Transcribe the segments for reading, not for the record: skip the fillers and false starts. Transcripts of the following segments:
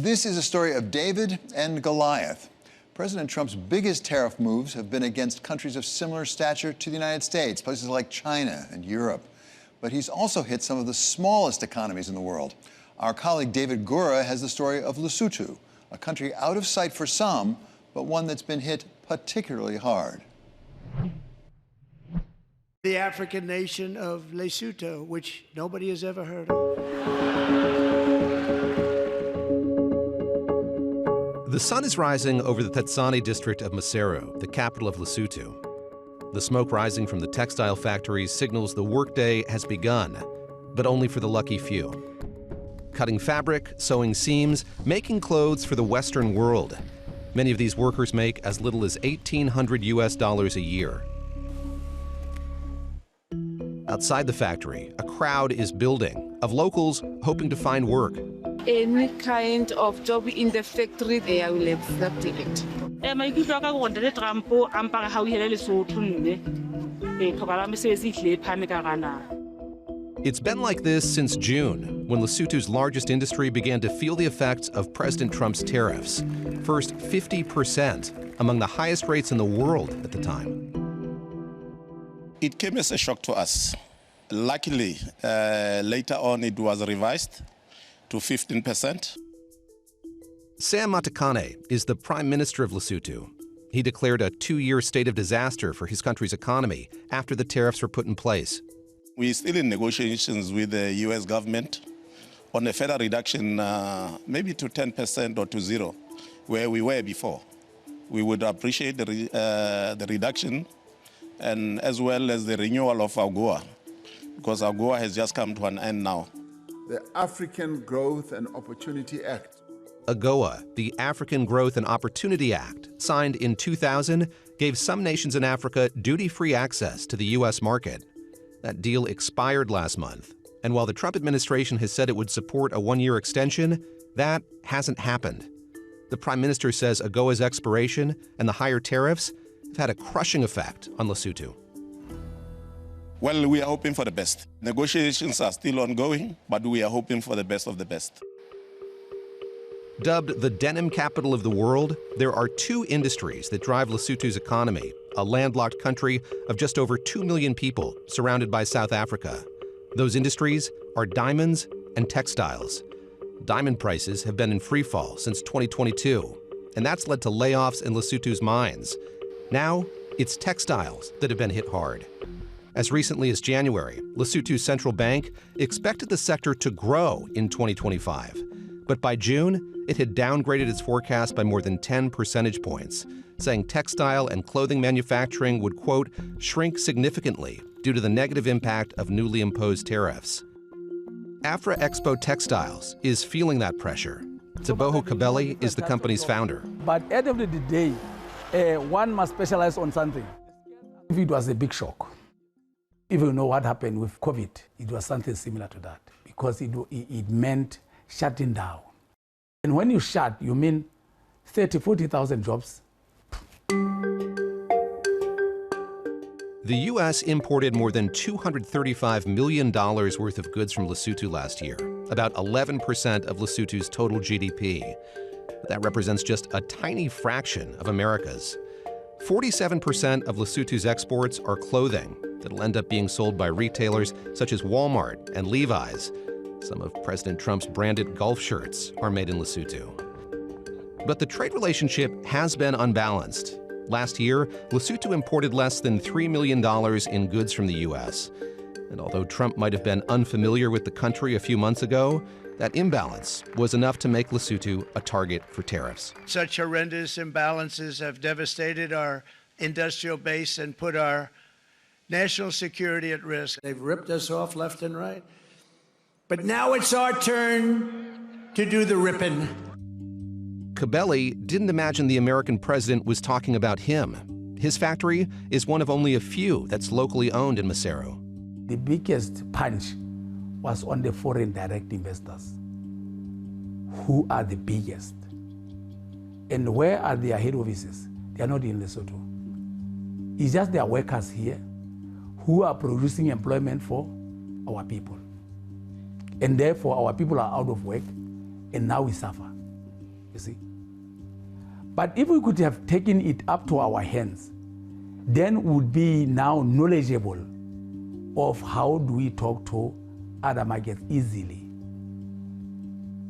This is a story of David and Goliath. President Trump's biggest tariff moves have been against countries of similar stature to the United States, places like China and Europe. But he's also hit some of the smallest economies in the world. Our colleague David Gura has the story of Lesotho, a country out of sight for some, but one that's been hit particularly hard. The African nation of Lesotho, which nobody has ever heard of. The sun is rising over the Textile district of Maseru, the capital of Lesotho. The smoke rising from the textile factories signals the workday has begun, but only for the lucky few. Cutting fabric, sewing seams, making clothes for the Western world. Many of these workers make as little as $1,800 a year. Outside the factory, a crowd is building of locals hoping to find work. Any kind of job in the factory, they will accept it. It's been like this since June, when Lesotho's largest industry began to feel the effects of President Trump's tariffs. First, 50%, among the highest rates in the world at the time. It came as a shock to us. Luckily, later on it was revised to 15%. Sam Matekane is the Prime Minister of Lesotho. He declared a 2-year state of disaster for his country's economy after the tariffs were put in place. We're still in negotiations with the U.S. government on a further reduction, maybe to 10% or to 0, where we were before. We would appreciate the reduction, and as well as the renewal of AGOA, because AGOA has just come to an end now. The African Growth and Opportunity Act. AGOA, the African Growth and Opportunity Act, signed in 2000, gave some nations in Africa duty-free access to the U.S. market. That deal expired last month, and while the Trump administration has said it would support a 1-year extension, that hasn't happened. The Prime Minister says AGOA's expiration and the higher tariffs have had a crushing effect on Lesotho. Well, we are hoping for the best. Negotiations are still ongoing, but we are hoping for the best of the best. Dubbed the denim capital of the world, there are 2 industries that drive Lesotho's economy, a landlocked country of just over 2 million people surrounded by South Africa. Those industries are diamonds and textiles. Diamond prices have been in free fall since 2022, and that's led to layoffs in Lesotho's mines. Now, it's textiles that have been hit hard. As recently as January, Lesotho's central bank expected the sector to grow in 2025. But by June, it had downgraded its forecast by more than 10 percentage points, saying textile and clothing manufacturing would, quote, shrink significantly due to the negative impact of newly imposed tariffs. Afra Expo Textiles is feeling that pressure. Teboho Kabeli is the company's founder. But at the end of the day, one must specialize on something. If it was a big shock, if you know what happened with COVID, it was something similar to that, because it meant shutting down. And when you shut, you mean 30,000, 40,000 jobs. The U.S. imported more than $235 million worth of goods from Lesotho last year, about 11% of Lesotho's total GDP. But that represents just a tiny fraction of America's. 47% of Lesotho's exports are clothing that'll end up being sold by retailers such as Walmart and Levi's. Some of President Trump's branded golf shirts are made in Lesotho. But the trade relationship has been unbalanced. Last year, Lesotho imported less than $3 million in goods from the U.S. And although Trump might have been unfamiliar with the country a few months ago, that imbalance was enough to make Lesotho a target for tariffs. Such horrendous imbalances have devastated our industrial base and put our national security at risk. They've ripped us off left and right. But now it's our turn to do the ripping. Kabeli didn't imagine the American president was talking about him. His factory is one of only a few that's locally owned in Maseru. The biggest punch was on the foreign direct investors, who are the biggest. And where are their head offices? They are not in Lesotho. It's just their workers here who are producing employment for our people. And therefore, our people are out of work, and now we suffer. you see. But if we could have taken it up to our hands, then we would be now knowledgeable of how do we talk to other markets easily.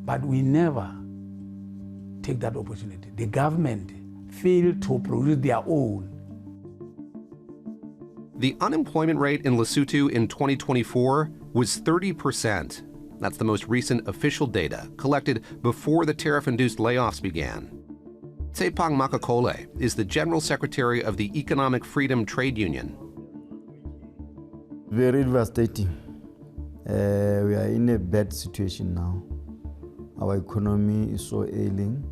But we never take that opportunity. The government failed to produce their own. The unemployment rate in Lesotho in 2024 was 30%. That's the most recent official data collected before the tariff-induced layoffs began. Tsepang Makakole is the General Secretary of the Economic Freedom Trade Union. Very devastating. We are in a bad situation now. Our economy is so ailing.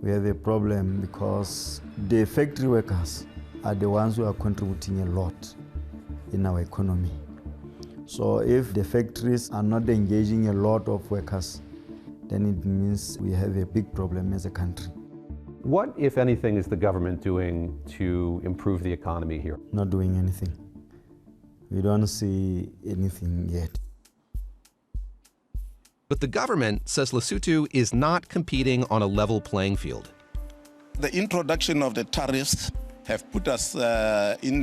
We have a problem because the factory workers are the ones who are contributing a lot in our economy. So if the factories are not engaging a lot of workers, then it means we have a big problem as a country. What, if anything, is the government doing to improve the economy here? Not doing anything. We don't see anything yet. But the government says Lesotho is not competing on a level playing field. The introduction of the tariffs have put us in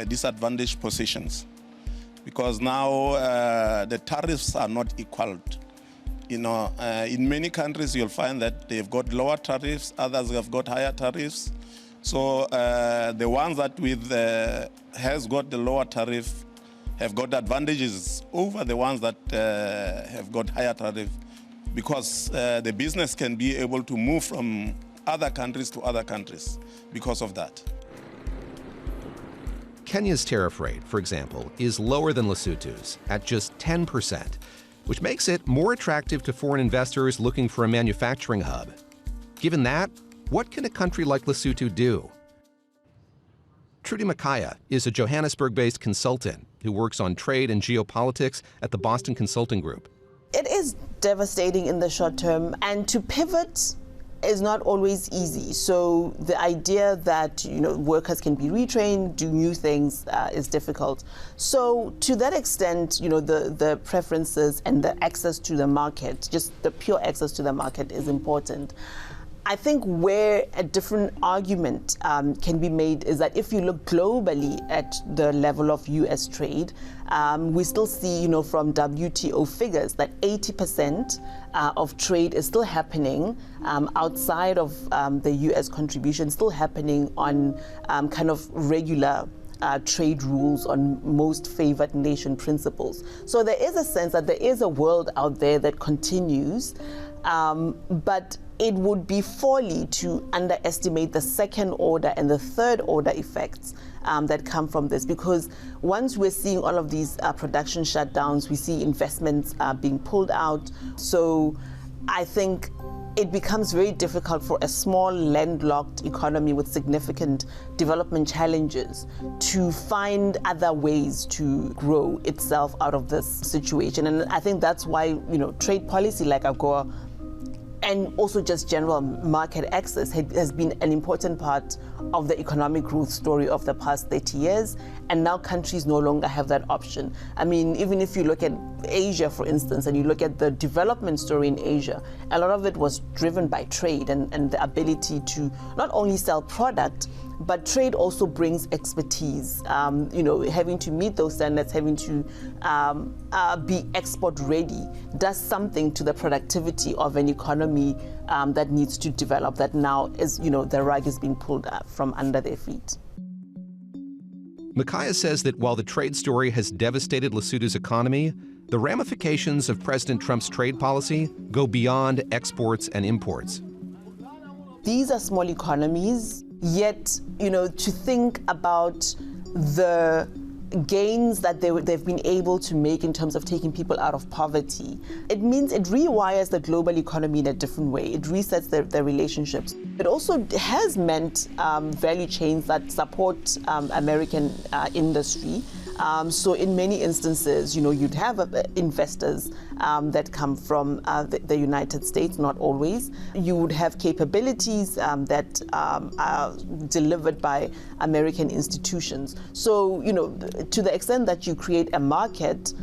disadvantaged positions because now the tariffs are not equaled. In many countries you'll find that they've got lower tariffs, others have got higher tariffs. So the ones that has got the lower tariff have got advantages over the ones that have got higher tariff because the business can be able to move from other countries to other countries because of that. Kenya's tariff rate, for example, is lower than Lesotho's at just 10%, which makes it more attractive to foreign investors looking for a manufacturing hub. Given that, what can a country like Lesotho do? Trudy Makaya is a Johannesburg-based consultant who works on trade and geopolitics at the Boston Consulting Group. It is devastating in the short term, and to pivot is not always easy. So the idea that workers can be retrained, do new things is difficult. So to that extent, the preferences and the access to the market, just the pure access to the market, is important. I think where a different argument can be made is that if you look globally at the level of U.S. trade, we still see, from WTO figures that 80% of trade is still happening outside of the U.S. contribution, still happening on kind of regular trade rules on most favored nation principles. So there is a sense that there is a world out there that continues, but it would be folly to underestimate the second order and the third order effects that come from this, because once we're seeing all of these production shutdowns, we see investments being pulled out. So I think it becomes very difficult for a small landlocked economy with significant development challenges to find other ways to grow itself out of this situation. And I think that's why, trade policy like AGOA and also just general market access has been an important part of the economic growth story of the past 30 years. And now countries no longer have that option. I mean, even if you look at Asia, for instance, and you look at the development story in Asia, a lot of it was driven by trade and the ability to not only sell product, but trade also brings expertise. Having to meet those standards, having to be export ready, does something to the productivity of an economy that needs to develop, that now is, the rug is being pulled up from under their feet. Makaya says that while the trade story has devastated Lesotho's economy, the ramifications of President Trump's trade policy go beyond exports and imports. These are small economies, yet, to think about the gains that they've been able to make in terms of taking people out of poverty, it means it rewires the global economy in a different way. It resets their relationships. It also has meant value chains that support American industry. So in many instances, you'd have investors that come from the United States, not always. You would have capabilities that are delivered by American institutions. So, to the extent that you create a market,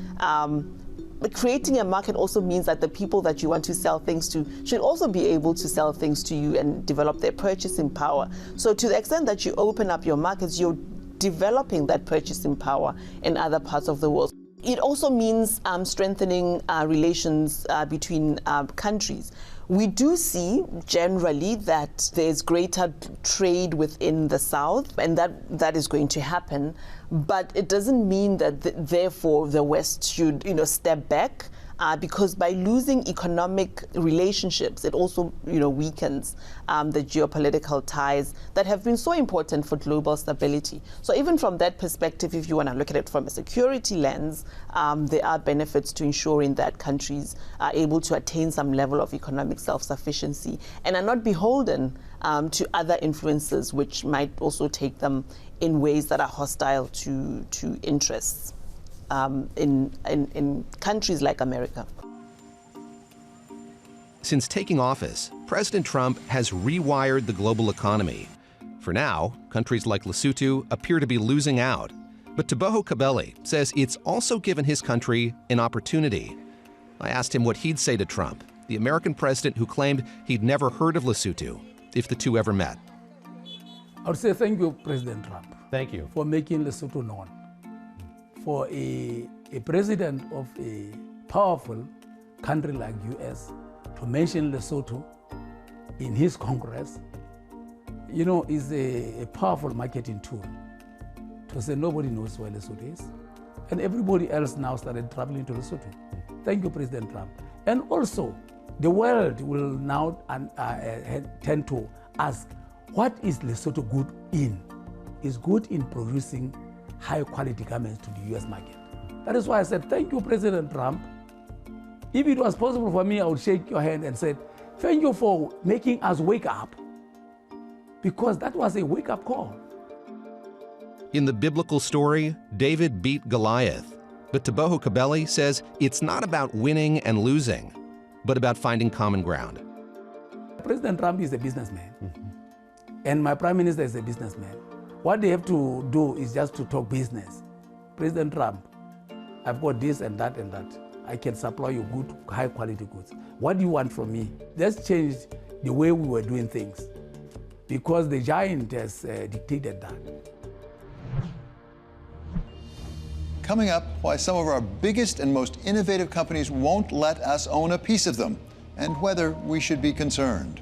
But creating a market also means that the people that you want to sell things to should also be able to sell things to you and develop their purchasing power. So to the extent that you open up your markets, you're developing that purchasing power in other parts of the world. It also means strengthening relations between countries. We do see generally that there's greater trade within the South, and that is going to happen. But it doesn't mean that therefore the West should, step back. Because by losing economic relationships, it also, weakens the geopolitical ties that have been so important for global stability. So even from that perspective, if you want to look at it from a security lens, there are benefits to ensuring that countries are able to attain some level of economic self-sufficiency and are not beholden to other influences which might also take them in ways that are hostile to interests. In countries like America. Since taking office, President Trump has rewired the global economy. For now, countries like Lesotho appear to be losing out. But Teboho Kabele says it's also given his country an opportunity. I asked him what he'd say to Trump, the American president who claimed he'd never heard of Lesotho, if the two ever met. I would say thank you, President Trump. Thank you. For making Lesotho known. For a president of a powerful country like US to mention Lesotho in his Congress, is a powerful marketing tool to say nobody knows where Lesotho is. And everybody else now started traveling to Lesotho. Thank you, President Trump. And also, the world will now tend to ask, what is Lesotho good in? Is good in producing high-quality garments to the U.S. market. That is why I said, thank you, President Trump. If it was possible for me, I would shake your hand and say, thank you for making us wake up, because that was a wake-up call. In the biblical story, David beat Goliath. But Teboho Kabele says it's not about winning and losing, but about finding common ground. President Trump is a businessman, and my Prime Minister is a businessman. What they have to do is just to talk business. President Trump, I've got this and that and that. I can supply you good, high quality goods. What do you want from me? Let's change the way we were doing things, because the giant has dictated that. Coming up, why some of our biggest and most innovative companies won't let us own a piece of them, and whether we should be concerned.